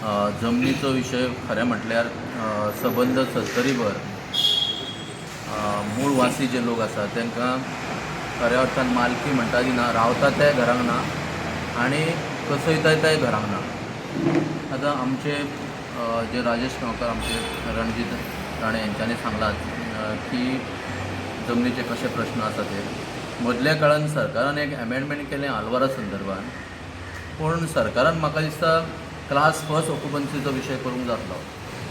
जमनीचो विशय खरें म्हटल्यार सबंद 70 भर मूळ वासी जे लोक आसा तांकां खऱ्या अर्थान मालकी म्हणटा ती ना, रावता ते घरांक ना आनी कसयताय ते घरांक ना. आतां आमचे जे राजेश गांवकार आमचे रणजीत राणे यांच्यानी सांगलात की जमनीचे कशे प्रश्न आसा ते. मदल्या काळान सरकारान एक अमेंडमेंट केलें आलवारा संदर्भान, पूण सरकारान म्हाका दिसता क्लास फर्स्ट ऑक्युपन्सीचो विशय करूंक जातलो,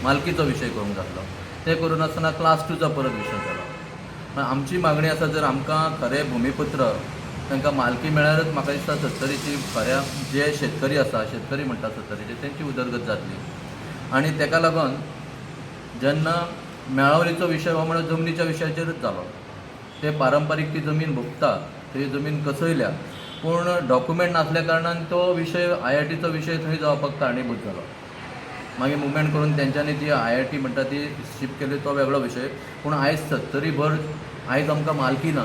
मालकीचो विशय करूंक जातलो. ते करून आसतना क्लास 2चो परत विशय जालो. आमची मागणी आसा जर आमकां खरें भुमिपुत्र तांकां मालकी मेळ्ळ्यारच म्हाका दिसता 70ची खऱ्या जे शेतकरी आसा, शेतकरी म्हणटा 70चे, तेंची उदरगत जातली. आनी तेका लागून जेन्ना मेळावरीचो विशय हो म्हळ्यार जमनीच्या विशयाचेरच जालो. ते पारंपारीक ती जमीन भोगता, ती जमीन कसयल्या, पूण डॉक्युमेंट नासल्या कारणान तो विशय IITचो विशय थंय जावपाक कारणीभूत जालो. मागीर मुवमेंट करून तेंच्यांनी ती IIT म्हणटा ती शिफ्ट केली, तो वेगळो विशय. पूण आयज 70 भर आयज आमकां मालकी ना.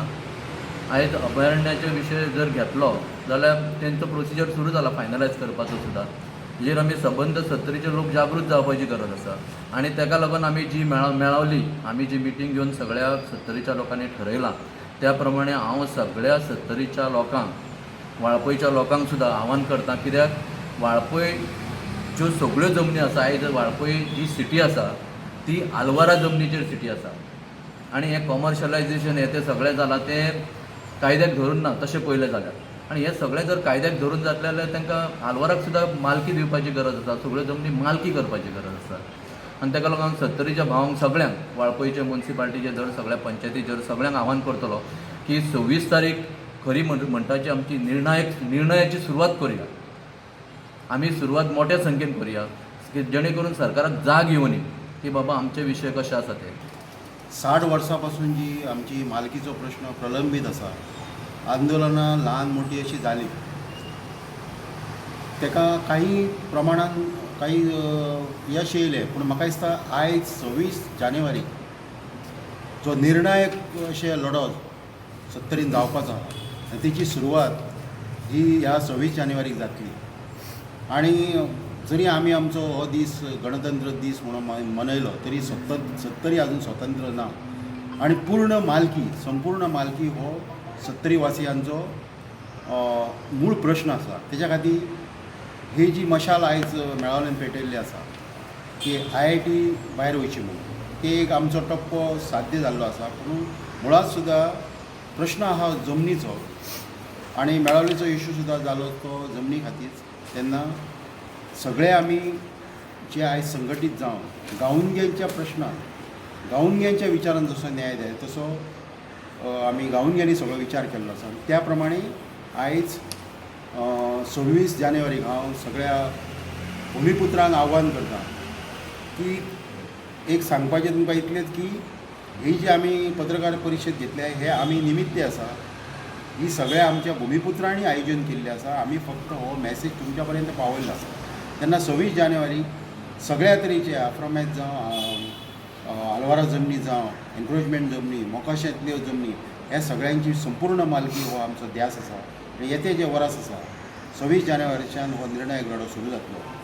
आयज अभयारण्याचे विशय जर घेतलो जाल्यार तेंचो प्रोसिजर सुरू जाला फायनलायज करपाचो सुद्दां. हेजेर आमी सबंद 70चे लोक जागृत जावपाची गरज आसा. आनी तेका लागून आमी जी मेळावली, आमी जी मिटींग घेवन सगळ्या 70च्या लोकांनी ठरयलां, त्या प्रमाणे हांव सगळ्या 70च्या लोकांक, वाळपयच्या लोकांक सुद्दां आव्हान करता. कित्याक वाळपय ज्यो सगळ्यो जमनी आसा, आयज वाळपय जी सिटी आसा ती आलवारा जमनीचेर सिटी आसा. आनी हें कॉमर्शलायजेशन हें तें सगळें जालां तें कायद्याक धरून ना तशें पयलें जाल्यार. आनी हें सगळें जर कायद्याक धरून जातलें जाल्यार तांकां आलवाराक सुद्दां मालकी दिवपाची गरज आसा, सगळ्यो जमनी मालकी करपाची गरज आसा. आनी ताका लागून 70च्या भावांक सगळ्यांक, वाळपयचे म्युन्सिपाल्टीचे धर, सगळ्या पंचायतीचे धर, सगळ्यांक आव्हान करतलो की 26 तारीख खरी म्हणटाची आमची निर्णयाची सुरवात करुया. आमी सुरवात मोठ्या संख्येन करुया की जेणे करून सरकाराक जाग येवनी की बाबा आमचे विशय कशे आसा ते. 60 वर्सां पासून जी आमची मालकीचो प्रश्न प्रलंबीत आसा, आंदोलनां ल्हान मोठी अशी जाली, तेका काही प्रमाणान काही यश येयलें. पूण म्हाका दिसता आयज 26 जानेवारीक जो निर्णायक अशें लढो 70रीन जावपाचो आहा, तेची सुरवात ही ह्या 26 जानेवारीक जातली. आनी जरी आमी आमचो हो दीस गणतंत्र दीस म्हणून मनयलो तरी 70 अजून स्वतंत्र ना. आनी संपूर्ण मालकी हो 70 वासियांचो मूळ प्रश्न आसा. तेच्या खातीर ही जी मशाल आयज मेळावल्यांत पेटयल्ली आसा की IIT भायर वयची म्हणून, ते एक आमचो टप्पो साध्य जाल्लो आसा. पूण मुळात सुद्दां प्रश्न आहा जमनीचो आनी मेळावलेचो इशू सुद्दां जालो तो जमनी खातीर. तेन्ना सगळे आमी जे आयज संघटीत जावन गांवगिऱ्यांच्या प्रश्नांक, गांवगिऱ्यांच्या विचारान जसो न्याय जाय तसो आमी गांवगिऱ्यांनी सगळो विचार केल्लो आसा. त्या प्रमाणे आयज 26 जानेवारीक हांव सगळ्या भुमिपुत्रांक आव्हान करता की एक सांगपाचें तुमकां इतलेंच की ही जी आमी पत्रकार परिशद घेतल्या हे आमी निमित्ते आसा, ही सगळ्या आमच्या भुमिपुत्रांनी आयोजन केल्ली आसा. आमी फक्त हो मॅसेज तुमच्या पर्यंत पावयल्लो आसा. तेन्ना 26 जानेवारीक सगळ्या तरेचे आफ्रोमॅथ जावं, आलवारा जमनी जावं, एन्क्रोचमेंट जमनी, मोकाशांतल्यो जमनी, ह्या सगळ्यांची संपूर्ण मालकी हो आमचो ध्यास आसा. येते जे वरास आसा 26 जानेवारीच्यान हो निर्णायक लढो सुरू जातलो.